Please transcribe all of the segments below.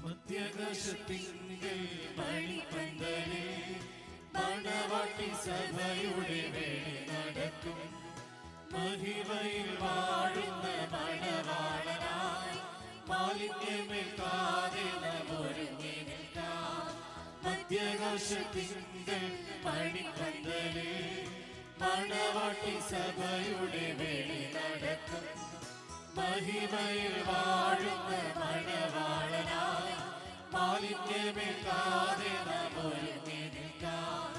മധ്യാകാശത്തിങ്കൽ മണിപ്പന്തലിൽ മണവാട്ടി സഭയുടെ വേളി നടക്കും. മഹിമയിൽ വാഴുന്ന മണവാളനായി മാലിന്യമേൽക്കാതെ ഒരുങ്ങി നിൽക്കാം. മധ്യാകാശത്തിങ്കൽ മണിപ്പന്തലിൽ മണവാട്ടി സഭയുടെ വേളി നടക്കും. മഹിമയിൽ വാഴുന്ന മണവാളനായി മാലിന്യമേൽക്കാതെ ഒരുങ്ങി നിൽക്കാം.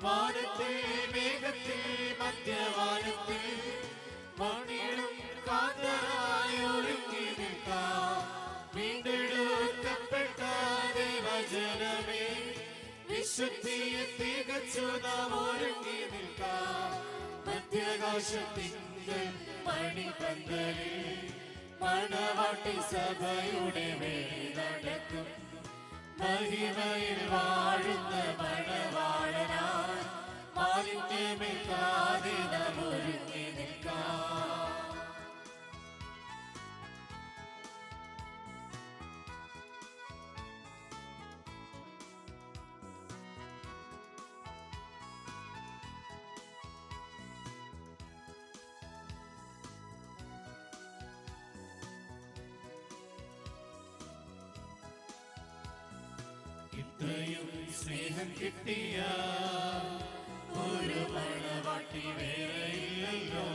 വാനത്തിൽ മേഘത്തിൽ മധ്യവാനത്തിൽ മണിടും കാന്തരായി ഒരുങ്ങി നിൽക്കാം. വീണ്ടെടുക്കപ്പെട്ട ദൈവജനമേ, വിശുദ്ധിയെ തികച്ചു നാം ഒരുങ്ങി നിൽക്കാം. മധ്യാകാശത്തിങ്കൽ മണിപ്പന്തലിൽ മണവാട്ടി സഭയുടെ വേളി നടക്കും. മഹിമയിൽ വാഴുന്ന മണവാളനായി മാലിന്യമേൽക്കാതെ നാം ഒരുങ്ങി നിൽക്കാം. ഇത്രയും സ്നേഹം കിട്ടിയ ഒരു മണവാട്ടി വേറെയില്ലല്ലോ.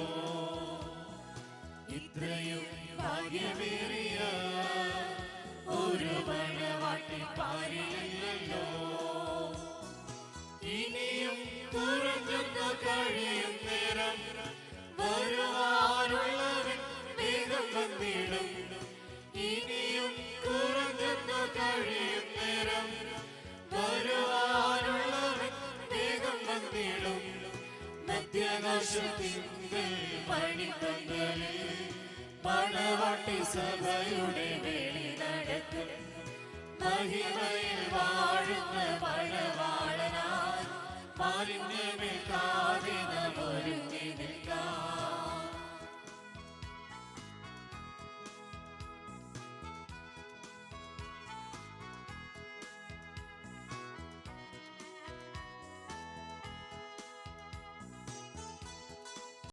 ഇത്രയും ഭാഗ്യമേറിയ ഒരു മണവാട്ടി പാരില്ലല്ലോ. ഇനിയും കുറഞ്ഞു കഴിയും നേരം വരുവാനുള്ളവൻ വേഗം വന്നിടും. ഇനിയും കുറഞ്ഞു കഴിയും നേരം വരുവാനുള്ളവൻ വേഗം വന്നിടും. മധ്യാകാശത്തിങ്കൽ മണിപ്പന്തലിൽ മണവാട്ടി സഭയുടെ വേളി നടക്കും. മഹിമയിൽ വാഴുന്ന മണവാളനായി മാലിന്യ